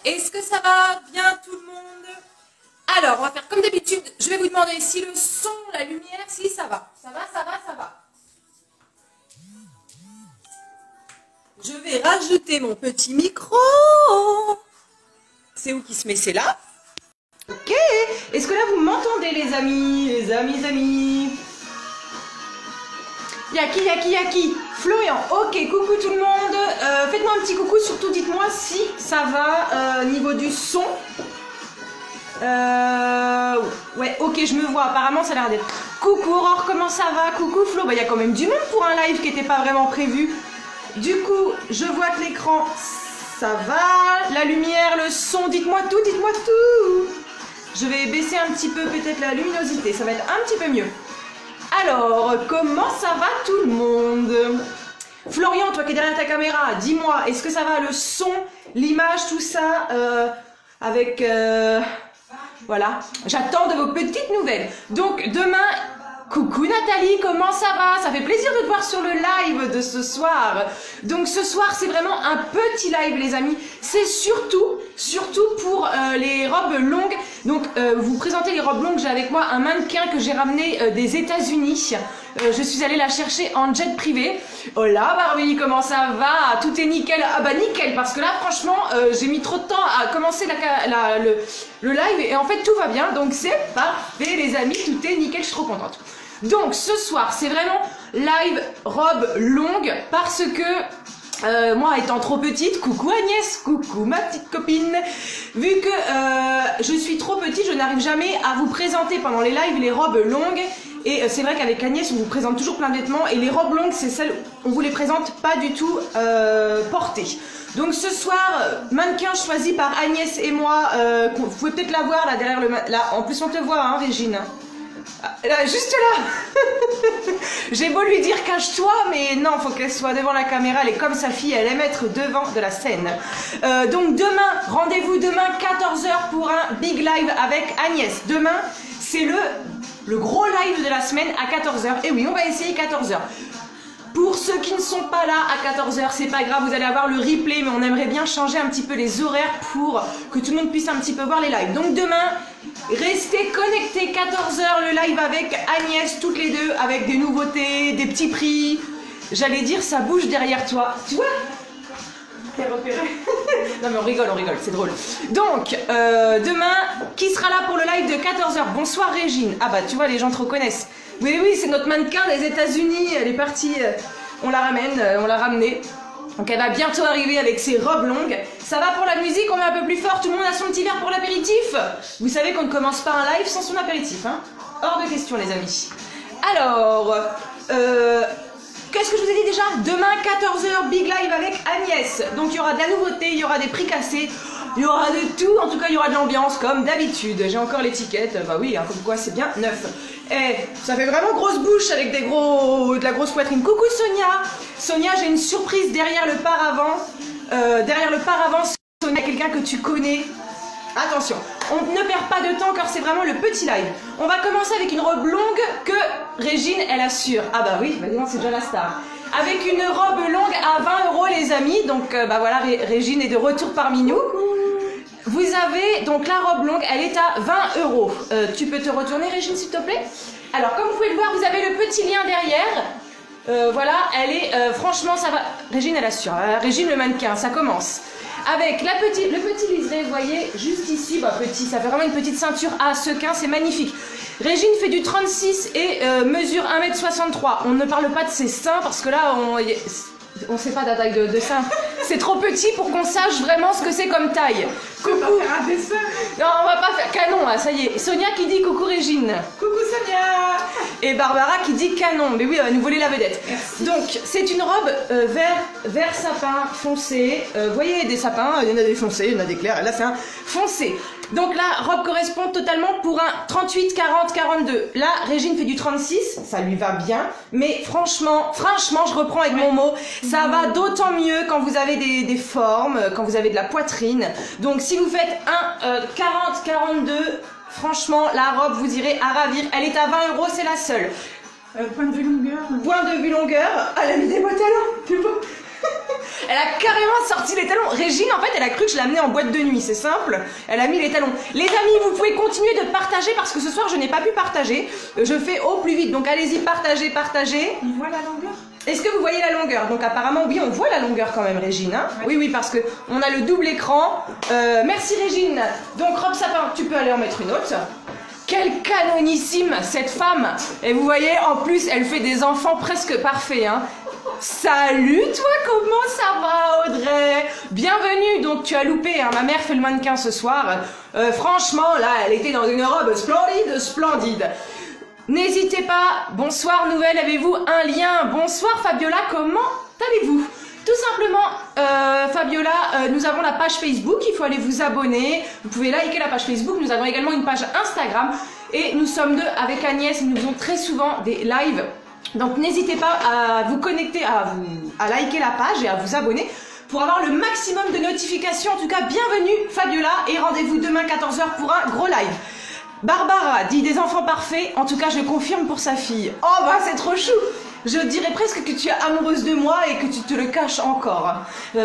Est-ce que ça va bien tout le monde? Alors, on va faire comme d'habitude. Je vais vous demander si le son, la lumière, si ça va. Ça va, ça va, ça va. Je vais rajouter mon petit micro. C'est où qui se met? C'est là. Ok. Est-ce que là, vous m'entendez, les amis? Les amis. Yaki. Florian, ok, coucou tout le monde. Faites-moi un petit coucou, surtout dites-moi si ça va niveau du son. Ouais, ok, je me vois, apparemment ça a l'air d'être. Coucou Aurore, comment ça va? Coucou Flo, bah il y a quand même du monde pour un live qui n'était pas vraiment prévu. Du coup, je vois que l'écran, ça va. La lumière, le son, dites-moi tout, dites-moi tout. Je vais baisser un petit peu peut-être la luminosité, ça va être un petit peu mieux. Alors, comment ça va tout le monde? Florian, toi qui es derrière ta caméra, dis-moi, est-ce que ça va le son, l'image, tout ça avec... Voilà, j'attends de vos petites nouvelles. Donc, demain... Coucou Nathalie, comment ça va? Ça fait plaisir de te voir sur le live de ce soir. Donc ce soir, c'est vraiment un petit live les amis. C'est surtout pour les robes longues. Donc vous présentez les robes longues, j'ai avec moi un mannequin que j'ai ramené des États-Unis. Je suis allée la chercher en jet privé. Oh là Barbie, comment ça va? Tout est nickel. Ah bah nickel, parce que là franchement, j'ai mis trop de temps à commencer le live et en fait tout va bien. Donc c'est parfait les amis, tout est nickel, je suis trop contente. Donc ce soir c'est vraiment live robe longue parce que moi étant trop petite, coucou Agnès, coucou ma petite copine, vu que je suis trop petite, je n'arrive jamais à vous présenter pendant les lives les robes longues. Et c'est vrai qu'avec Agnès on vous présente toujours plein de vêtements et les robes longues c'est celles on vous les présente pas du tout portées. Donc ce soir, mannequin choisi par Agnès et moi, vous pouvez peut-être la voir là derrière là, en plus on te voit hein Régine. Là, juste là. J'ai beau lui dire cache-toi, mais non, faut qu'elle soit devant la caméra. Elle est comme sa fille, elle aime être devant de la scène. Donc demain, rendez-vous demain 14 h pour un big live avec Agnès. Demain, c'est le gros live de la semaine à 14 h. Et oui, on va essayer 14 h. Pour ceux qui ne sont pas là à 14 h, c'est pas grave, vous allez avoir le replay, mais on aimerait bien changer un petit peu les horaires pour que tout le monde puisse un petit peu voir les lives. Donc demain, restez connectés 14 h, le live avec Agnès, toutes les deux, avec des nouveautés, des petits prix. J'allais dire, ça bouge derrière toi. Tu vois? T'es repéré? Non mais on rigole, c'est drôle. Donc, demain, qui sera là pour le live de 14 h? Bonsoir Régine. Ah bah tu vois, les gens te reconnaissent. Oui, c'est notre mannequin des États-Unis. Elle est partie, on la ramène, on l'a ramenée. Donc elle va bientôt arriver avec ses robes longues. Ça va pour la musique, on est un peu plus fort. Tout le monde a son petit verre pour l'apéritif. Vous savez qu'on ne commence pas un live sans son apéritif, hein? Hors de question, les amis. Alors, qu'est-ce que je vous ai dit déjà? Demain, 14 h, big live avec Agnès. Donc il y aura de la nouveauté, il y aura des prix cassés. Il y aura de tout, en tout cas il y aura de l'ambiance comme d'habitude. J'ai encore l'étiquette, bah oui, hein, comme quoi c'est bien neuf. Et ça fait vraiment grosse bouche avec de la grosse poitrine. Coucou Sonia. Sonia, j'ai une surprise derrière le paravent. Sonia, quelqu'un que tu connais. Attention, on ne perd pas de temps car c'est vraiment le petit live. On va commencer avec une robe longue que Régine, elle assure. Ah bah oui, bah c'est déjà la star. Avec une robe longue à 20 € les amis. Donc bah voilà, Régine est de retour parmi nous. Vous avez donc la robe longue, elle est à 20 €. Tu peux te retourner Régine s'il te plaît? Alors comme vous pouvez le voir, vous avez le petit lien derrière. Voilà, elle est franchement ça va. Régine elle assure. Régine le mannequin, ça commence. Avec le petit liseré, vous voyez, juste ici, bah petit, ça fait vraiment une petite ceinture à sequin, c'est magnifique. Régine fait du 36 et mesure 1,63 m. On ne parle pas de ses seins parce que là, on sait pas la taille de seins. C'est trop petit pour qu'on sache vraiment ce que c'est comme taille. Coucou. On va faire un dessin. Non, on va pas faire canon, là, ça y est. Sonia qui dit coucou Régine. Coucou Sonia. Et Barbara qui dit canon. Mais oui, elle va nous voler la vedette. Merci. Donc, c'est une robe vert sapin foncé. Vous voyez des sapins, il y en a des foncés, il y en a des clairs. Et là, c'est un foncé. Donc la robe correspond totalement pour un 38, 40, 42. Là, Régine fait du 36, ça lui va bien. Mais franchement, je reprends avec mon mot, ça va d'autant mieux quand vous avez des formes, quand vous avez de la poitrine. Donc si vous faites un 40, 42, franchement, la robe, vous irez à ravir. Elle est à 20 €, c'est la seule. Point de vue longueur. Point de vue longueur. Elle a mis des bottes à l'eau, tu vois. Elle a carrément sorti les talons. Régine, en fait, elle a cru que je l'amenais en boîte de nuit, c'est simple. Elle a mis les talons. Les amis, vous pouvez continuer de partager parce que ce soir, je n'ai pas pu partager. Je fais au plus vite, donc allez-y, partagez, partagez. Il voit la longueur? Est-ce que vous voyez la longueur? Donc apparemment, oui, on voit la longueur quand même, Régine. Hein, oui, oui, parce que on a le double écran. Merci, Régine. Donc, robe sapin, tu peux aller en mettre une autre. Quelle canonissime, cette femme. Et vous voyez, en plus, elle fait des enfants presque parfaits. Hein. Salut, toi, comment ça va, Audrey? Bienvenue. Donc, tu as loupé, hein, ma mère fait le mannequin ce soir. Franchement, là, elle était dans une robe splendide, splendide. N'hésitez pas, bonsoir Nouvelle, avez-vous un lien? Bonsoir Fabiola, comment allez-vous? Tout simplement, Fabiola, nous avons la page Facebook, il faut aller vous abonner, vous pouvez liker la page Facebook, nous avons également une page Instagram et nous sommes deux avec Agnès, nous faisons très souvent des lives, donc n'hésitez pas à vous connecter, à liker la page et à vous abonner pour avoir le maximum de notifications. En tout cas, bienvenue Fabiola et rendez-vous demain 14 h pour un gros live. Barbara dit des enfants parfaits, en tout cas je confirme pour sa fille. Oh bah c'est trop chou. Je dirais presque que tu es amoureuse de moi et que tu te le caches encore,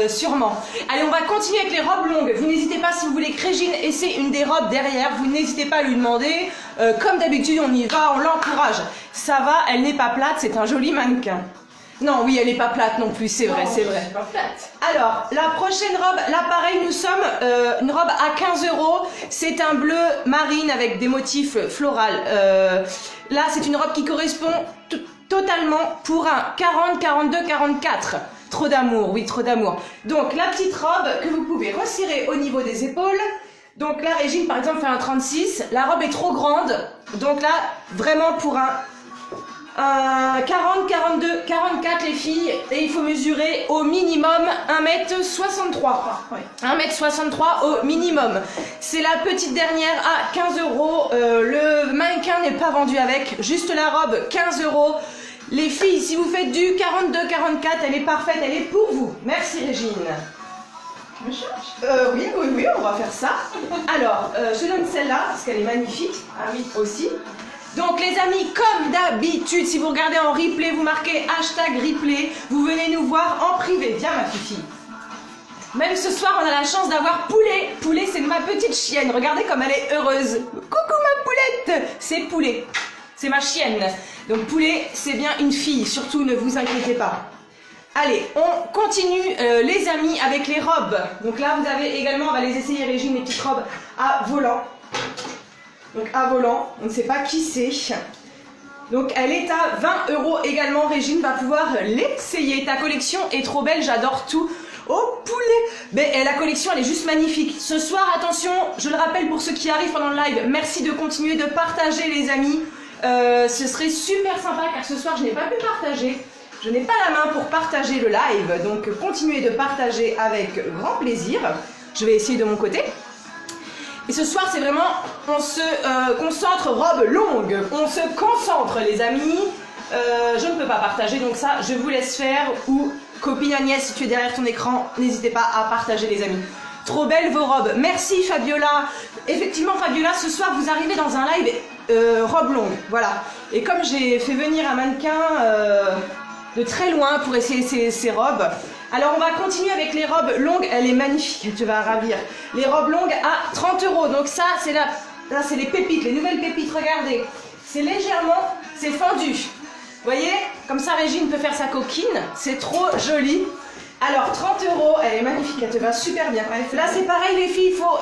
sûrement. Allez, on va continuer avec les robes longues. Vous n'hésitez pas, si vous voulez que Régine essaie une des robes derrière, vous n'hésitez pas à lui demander. Comme d'habitude, on y va, on l'encourage. Ça va, elle n'est pas plate, c'est un joli mannequin. Non, oui, elle n'est pas plate non plus, c'est vrai, c'est vrai. Pas plate. Alors, la prochaine robe, là pareil, nous sommes une robe à 15 €. C'est un bleu marine avec des motifs floraux. Là, c'est une robe qui correspond totalement pour un 40, 42, 44. Trop d'amour, oui, trop d'amour. Donc, la petite robe que vous pouvez resserrer au niveau des épaules. Donc là, Régine, par exemple, fait un 36. La robe est trop grande. Donc là, vraiment pour un 40, 42, 44 les filles, et il faut mesurer au minimum 1m63. 1m63 au minimum. C'est la petite dernière à 15 €. Le mannequin n'est pas vendu avec, juste la robe 15 €. Les filles, si vous faites du 42, 44, elle est parfaite, elle est pour vous. Merci Régine. Tu me cherches? Oui, oui, oui, on va faire ça. Alors, je donne celle-là parce qu'elle est magnifique. Ah oui, aussi. Donc les amis, comme d'habitude, si vous regardez en replay, vous marquez hashtag replay, vous venez nous voir en privé. Viens ma fifi. Même ce soir, on a la chance d'avoir Poulet. Poulet, c'est ma petite chienne. Regardez comme elle est heureuse. Coucou ma poulette. C'est Poulet. C'est ma chienne. Donc Poulet, c'est bien une fille. Surtout, ne vous inquiétez pas. Allez, on continue les amis avec les robes. Donc là, vous avez également, on va les essayer Régine, les petites robes à volant. Donc à volant, on ne sait pas qui c'est. Donc elle est à 20 € également. Régine va pouvoir l'essayer. Ta collection est trop belle, j'adore tout. Oh Poulet. Mais la collection elle est juste magnifique. Ce soir, attention, je le rappelle pour ceux qui arrivent pendant le live, merci de continuer de partager les amis. Ce serait super sympa car ce soir je n'ai pas pu partager. Je n'ai pas la main pour partager le live. Donc continuez de partager avec grand plaisir. Je vais essayer de mon côté. Et ce soir, c'est vraiment, on se concentre robe longue. On se concentre, les amis. Je ne peux pas partager, donc ça, je vous laisse faire. Ou, copine Agnès, si tu es derrière ton écran, n'hésitez pas à partager, les amis. Trop belles vos robes. Merci, Fabiola. Effectivement, Fabiola, ce soir, vous arrivez dans un live robe longue. Voilà. Et comme j'ai fait venir un mannequin de très loin pour essayer ces robes, alors on va continuer avec les robes longues. Elle est magnifique, tu vas ravir. Les robes longues à 30 €. Donc ça, c'est là c'est les pépites, les nouvelles pépites, regardez. C'est légèrement, c'est fendu. Vous voyez, comme ça Régine peut faire sa coquine. C'est trop joli. Alors 30 €, elle est magnifique, elle te va super bien. Là c'est pareil les filles, il faut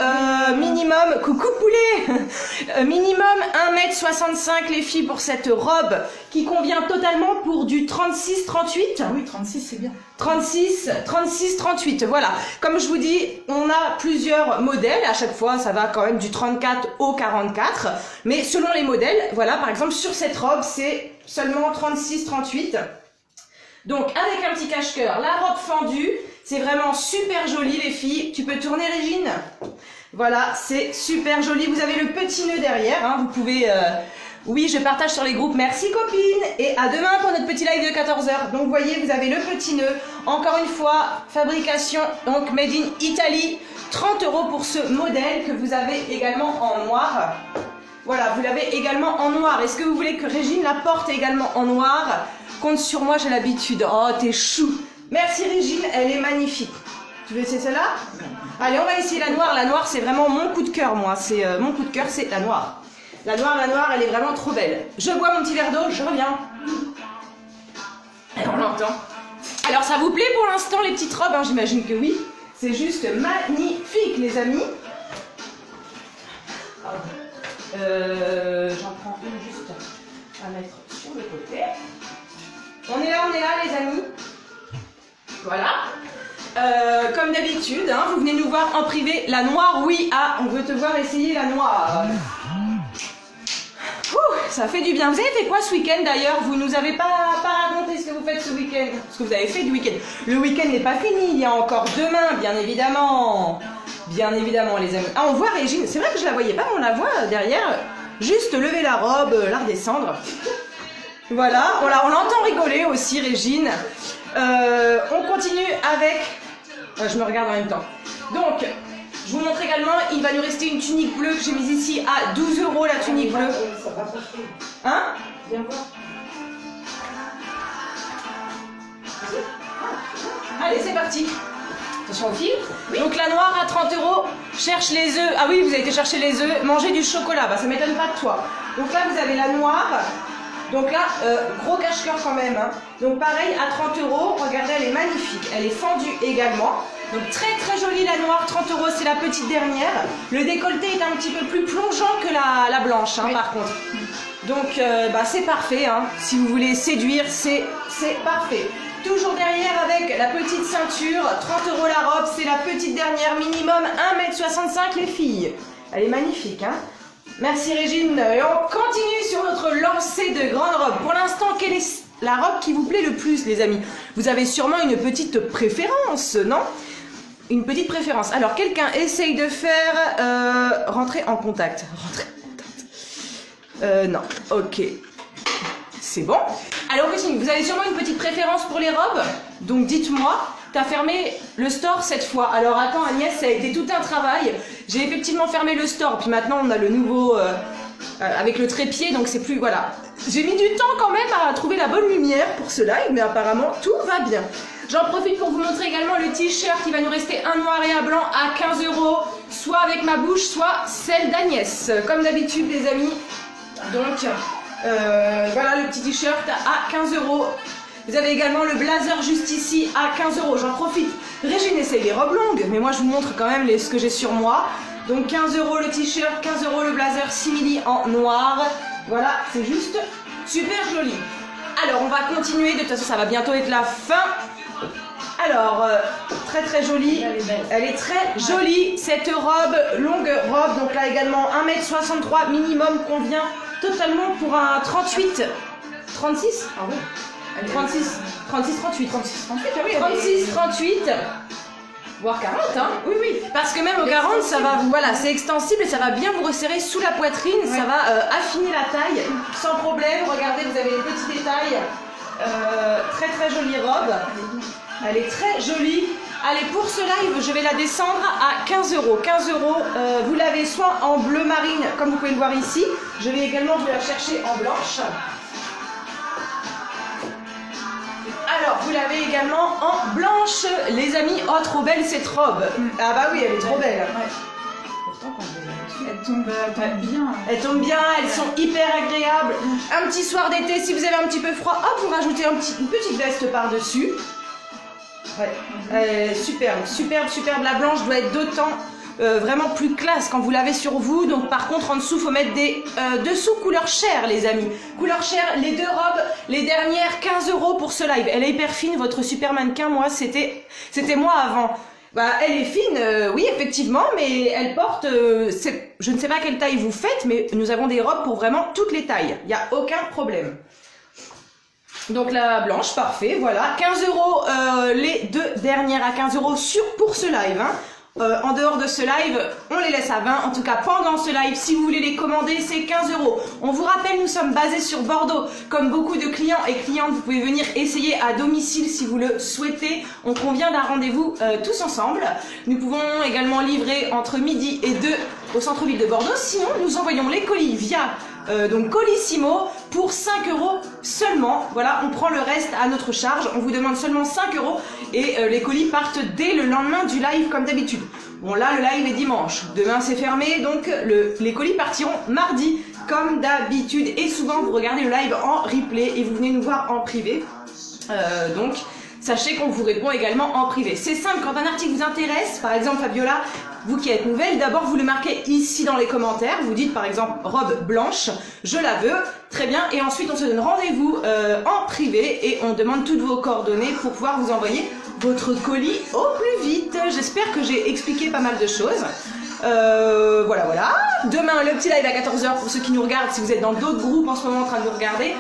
minimum, coucou Poulet, minimum 1m65 les filles pour cette robe qui convient totalement pour du 36-38. Ah oui, 36 c'est bien. 36-38, voilà. Comme je vous dis, on a plusieurs modèles, à chaque fois ça va quand même du 34 au 44, mais selon les modèles, voilà, par exemple sur cette robe c'est seulement 36-38. Donc avec un petit cache-cœur, la robe fendue, c'est vraiment super joli les filles. Tu peux tourner Régine? Voilà, c'est super joli. Vous avez le petit nœud derrière, hein. Vous pouvez... Oui, je partage sur les groupes. Merci copine. Et à demain pour notre petit live de 14 h. Donc vous voyez, vous avez le petit nœud. Encore une fois, fabrication, donc made in Italy. 30 € pour ce modèle que vous avez également en noir. Voilà, vous l'avez également en noir. Est-ce que vous voulez que Régine la porte également en noir? Compte sur moi, j'ai l'habitude. Oh, t'es chou. Merci Régine, elle est magnifique. Tu veux essayer celle-là? Allez, on va essayer la noire. La noire, c'est vraiment mon coup de cœur, moi. C'est mon coup de cœur, c'est la noire. La noire, elle est vraiment trop belle. Je bois mon petit verre d'eau, je reviens. Alors, on l'entend. Alors, ça vous plaît pour l'instant, les petites robes, hein? J'imagine que oui. C'est juste magnifique, les amis. J'en prends une juste à mettre sur le côté. On est là, les amis. Voilà. Comme d'habitude, hein, vous venez nous voir en privé. La noire, oui. Ah, on veut te voir essayer la noire. Ouh, ça fait du bien. Vous avez fait quoi ce week-end d'ailleurs? Vous nous avez pas raconté ce que vous faites ce week-end. Ce que vous avez fait du week-end. Le week-end n'est pas fini. Il y a encore demain, bien évidemment. Bien évidemment, les amis. Ah, on voit Régine. C'est vrai que je la voyais pas, mais on la voit derrière. Juste lever la robe, la redescendre. Voilà. On l'entend rigoler aussi, Régine. On continue avec... je me regarde en même temps. Donc, je vous montre également, il va nous rester une tunique bleue que j'ai mise ici à 12 € la tunique bleue. Hein? Viens voir. Allez, c'est parti. Attention au fil. Oui. Donc la noire à 30 €, cherche les œufs. Ah oui, vous avez été chercher les œufs, manger du chocolat. Bah, ça m'étonne pas de toi. Donc là, vous avez la noire. Donc là, gros cache-cœur quand même. Hein. Donc pareil, à 30 €, regardez, elle est magnifique. Elle est fendue également. Donc très très jolie la noire, 30 €, c'est la petite dernière. Le décolleté est un petit peu plus plongeant que la blanche, hein, oui. Par contre. Donc bah, c'est parfait. Hein. Si vous voulez séduire, c'est parfait. Toujours derrière avec la petite ceinture, 30 € la robe, c'est la petite dernière, minimum 1,65 m les filles. Elle est magnifique, hein. Merci Régine. Et on continue sur notre lancée de grandes robes. Pour l'instant, quelle est la robe qui vous plaît le plus, les amis? Vous avez sûrement une petite préférence, non? Une petite préférence. Alors, quelqu'un essaye de faire rentrer en contact. Rentrer en contact. Non. Ok. C'est bon. Alors, Christine, vous avez sûrement une petite préférence pour les robes. Donc, dites-moi. T'as fermé le store cette fois. Alors attends Agnès, ça a été tout un travail. J'ai effectivement fermé le store. Puis maintenant on a le nouveau avec le trépied. Donc c'est plus... Voilà. J'ai mis du temps quand même à trouver la bonne lumière pour ce live. Mais apparemment tout va bien. J'en profite pour vous montrer également le t-shirt. Il va nous rester un noir et un blanc à 15 €. Soit avec ma bouche, soit celle d'Agnès. Comme d'habitude les amis. Donc voilà le petit t-shirt à 15 €. Vous avez également le blazer juste ici à 15 €. J'en profite. Régine essaye les robes longues, mais moi je vous montre quand même ce que j'ai sur moi. Donc 15 € le t-shirt, 15 € le blazer simili en noir. Voilà, c'est juste super joli. Alors on va continuer, de toute façon ça va bientôt être la fin. Alors, très très jolie. Elle est très jolie cette robe, longue robe. Donc là également 1,63 m minimum convient totalement pour un 38. 36? Ah oui. 36, 38, ah oui, 36, 38, voire 40, hein. Oui, oui. Parce que même au 40, ça va vous, voilà, c'est extensible et ça va bien vous resserrer sous la poitrine, ouais. Ça va affiner la taille sans problème. Regardez, vous avez les petits détails. Très très jolie robe. Elle est très jolie. Allez, pour ce live, je vais la descendre à 15 €. 15 €, vous l'avez soit en bleu marine, comme vous pouvez le voir ici. Je vais également vous la chercher en blanche. Alors, vous l'avez également en blanche, les amis. Oh, trop belle cette robe. Ah bah oui, elle est trop belle. Ouais. Pourtant, quand elle tombe bien. Elles tombent bien, elles sont hyper agréables. Un petit soir d'été, si vous avez un petit peu froid, hop, vous rajoutez une petite veste par-dessus. Ouais, superbe, superbe, superbe. La blanche doit être d'autant vraiment plus classe quand vous l'avez sur vous. Donc par contre en dessous faut mettre des dessous couleur chair les amis. Couleur chair, les deux robes, les dernières 15 € pour ce live. Elle est hyper fine, votre super mannequin, moi c'était moi avant. Bah elle est fine, oui effectivement, mais elle porte, je ne sais pas quelle taille vous faites, mais nous avons des robes pour vraiment toutes les tailles. Il n'y a aucun problème. Donc la blanche, parfait, voilà. 15 €, les deux dernières à 15 € pour ce live. Hein. En dehors de ce live, on les laisse à 20. En tout cas, pendant ce live, si vous voulez les commander, c'est 15 €. On vous rappelle, nous sommes basés sur Bordeaux. Comme beaucoup de clients et clientes, vous pouvez venir essayer à domicile si vous le souhaitez. On convient d'un rendez-vous tous ensemble. Nous pouvons également livrer entre midi et 2 au centre-ville de Bordeaux. Sinon, nous envoyons les colis via donc Colissimo, pour 5 € seulement. Voilà, on prend le reste à notre charge. On vous demande seulement 5 € et les colis partent dès le lendemain du live comme d'habitude. Bon là, le live est dimanche. Demain, c'est fermé, donc les colis partiront mardi comme d'habitude. Et souvent, vous regardez le live en replay et vous venez nous voir en privé. Donc, sachez qu'on vous répond également en privé. C'est simple, quand un article vous intéresse, par exemple Fabiola, vous qui êtes nouvelle, d'abord vous le marquez ici dans les commentaires, vous dites par exemple robe blanche, je la veux, très bien, et ensuite on se donne rendez-vous en privé et on demande toutes vos coordonnées pour pouvoir vous envoyer votre colis au plus vite. J'espère que j'ai expliqué pas mal de choses. Voilà. Demain, le petit live à 14 h pour ceux qui nous regardent, si vous êtes dans d'autres groupes en ce moment en train de nous regarder.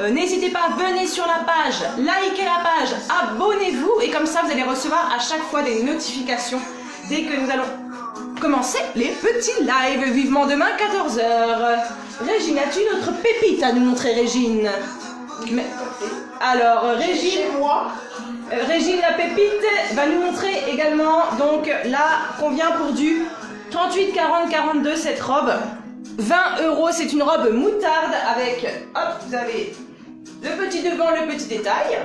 N'hésitez pas, venez sur la page, likez la page, abonnez-vous et comme ça vous allez recevoir à chaque fois des notifications dès que nous allons commencer les petits lives. Vivement demain 14 h. Régine, as-tu une autre pépite à nous montrer, Régine? Alors Régine, Régine la pépite va nous montrer également donc là qu'on vient pour du 38, 40, 42 cette robe. 20 €, c'est une robe moutarde avec, hop, vous avez le petit devant, le petit détail.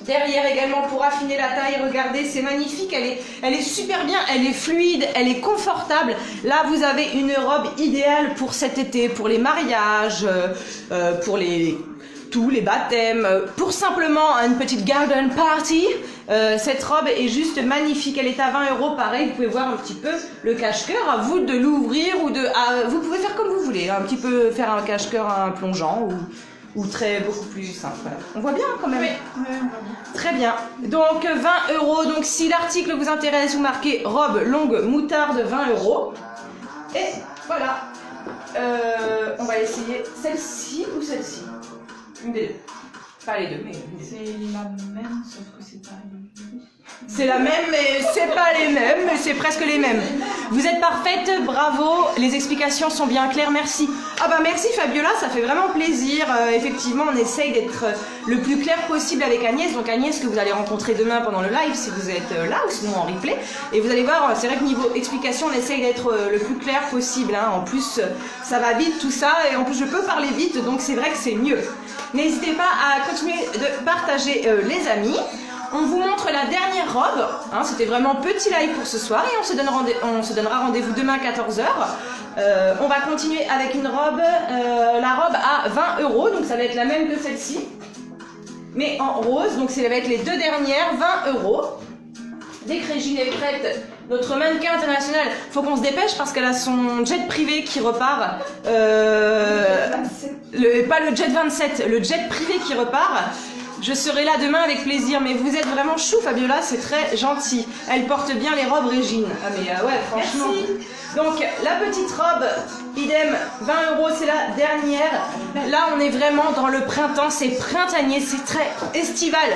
Derrière également pour affiner la taille, regardez, c'est magnifique, elle est super bien, elle est fluide, elle est confortable. Là, vous avez une robe idéale pour cet été, pour les mariages, pour tous les baptêmes, pour simplement une petite garden party. Cette robe est juste magnifique, elle est à 20 €, pareil, vous pouvez voir un petit peu le cache-cœur, à vous de l'ouvrir ou vous pouvez faire comme vous voulez, un petit peu faire un cache-cœur, un plongeant ou beaucoup plus simple. Voilà. On voit bien quand même. Oui. Très bien. Donc 20 €. Donc si l'article vous intéresse, vous marquez robe longue moutarde 20 €. Et voilà. On va essayer celle-ci ou celle-ci. Une des deux. Pas les deux, mais une des deux. C'est la même, sauf que c'est pas C'est la même, mais c'est pas les mêmes, mais c'est presque les mêmes. Vous êtes parfaite, bravo, les explications sont bien claires, merci. Ah bah merci Fabiola, ça fait vraiment plaisir. Effectivement, on essaye d'être le plus clair possible avec Agnès. Donc Agnès que vous allez rencontrer demain pendant le live si vous êtes là ou sinon en replay. Et vous allez voir, c'est vrai que niveau explication, on essaye d'être le plus clair possible. Hein. En plus, ça va vite tout ça et en plus je peux parler vite, donc c'est vrai que c'est mieux. N'hésitez pas à continuer de partager les amis. On vous montre la dernière robe, hein, c'était vraiment petit live pour ce soir et on se donnera rendez-vous demain 14 h. On va continuer avec une robe, la robe à 20 €, donc ça va être la même que celle-ci, mais en rose, donc ça va être les deux dernières, 20 €. Dès que Régine est prête, notre mannequin international, faut qu'on se dépêche parce qu'elle a son jet privé qui repart, pas le jet 27, le jet privé qui repart. Je serai là demain avec plaisir, mais vous êtes vraiment chou Fabiola, c'est très gentil. Elle porte bien les robes Régine. Ah mais ouais, franchement. Merci. Donc la petite robe, idem, 20 €, c'est la dernière. Là on est vraiment dans le printemps, c'est printanier, c'est très estival.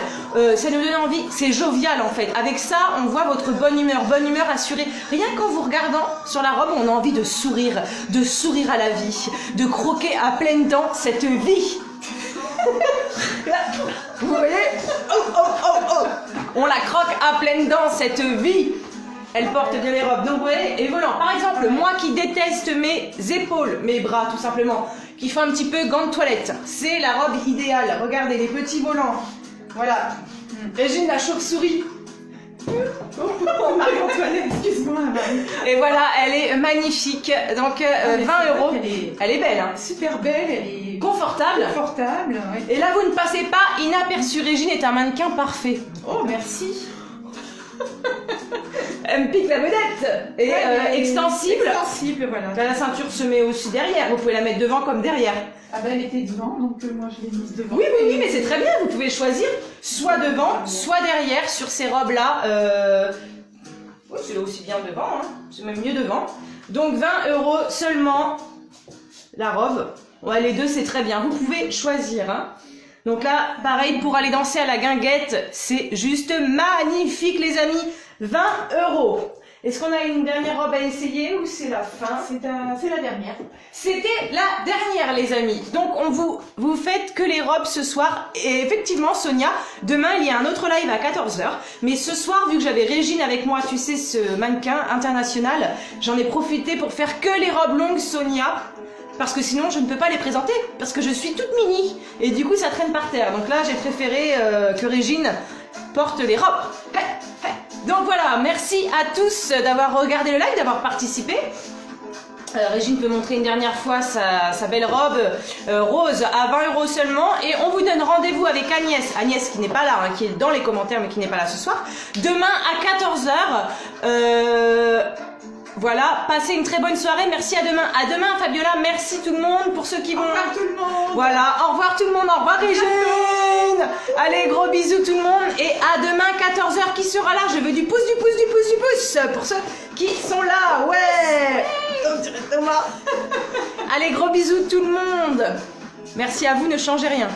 Ça nous donne envie, c'est jovial en fait. Avec ça, on voit votre bonne humeur assurée. Rien qu'en vous regardant sur la robe, on a envie de sourire à la vie, de croquer à pleines dents cette vie. Vous voyez, on la croque à pleines dents cette vie. Elle porte bien les robes. Donc vous voyez, et volant. Par exemple, moi qui déteste mes épaules, mes bras tout simplement, qui font un petit peu gants de toilette, c'est la robe idéale. Regardez les petits volants. Voilà. Régine la chauve-souris. Excuse-moi. Et voilà, elle est magnifique. Donc 20 €. Elle est belle, hein. Super belle, elle est confortable. Confortable, oui. Et là, vous ne passez pas inaperçu. Régine est un mannequin parfait. Oh, merci. Elle me pique la vedette. Et extensible. Extensible, voilà. La ceinture se met aussi derrière. Vous pouvez la mettre devant comme derrière. Ah ben elle était devant, donc moi je l'ai mise devant. Oui, mais c'est très bien. Vous pouvez choisir soit devant, soit derrière sur ces robes-là. Oui, c'est aussi bien devant. Hein. C'est même mieux devant. Donc 20 € seulement la robe. Ouais, les deux, c'est très bien. Vous pouvez choisir. Hein. Donc là, pareil, pour aller danser à la guinguette, c'est juste magnifique, les amis. 20 €. Est-ce qu'on a une dernière robe à essayer ou c'est la fin? C'est la dernière. C'était la dernière, les amis. Donc, vous faites que les robes ce soir. Et effectivement, Sonia, demain, il y a un autre live à 14 h. Mais ce soir, vu que j'avais Régine avec moi, tu sais, ce mannequin international, j'en ai profité pour faire que les robes longues, Sonia. parce que sinon je ne peux pas les présenter, parce que je suis toute mini. Et du coup ça traîne par terre. Donc là j'ai préféré que Régine porte les robes. Donc voilà, merci à tous d'avoir regardé le live, d'avoir participé. Régine peut montrer une dernière fois sa belle robe rose à 20 € seulement. Et on vous donne rendez-vous avec Agnès. Agnès qui n'est pas là, hein, qui est dans les commentaires mais qui n'est pas là ce soir. Demain à 14h. Voilà, passez une très bonne soirée. Merci, à demain. À demain Fabiola, merci tout le monde pour ceux qui vont... Au revoir tout le monde. Voilà, au revoir tout le monde, au revoir Régine. Allez, gros bisous tout le monde. Et à demain 14h, qui sera là? Je veux du pouce, du pouce, du pouce, du pouce pour ceux qui sont là, ouais. On dirait Thomas. Allez, gros bisous tout le monde. Merci à vous, ne changez rien.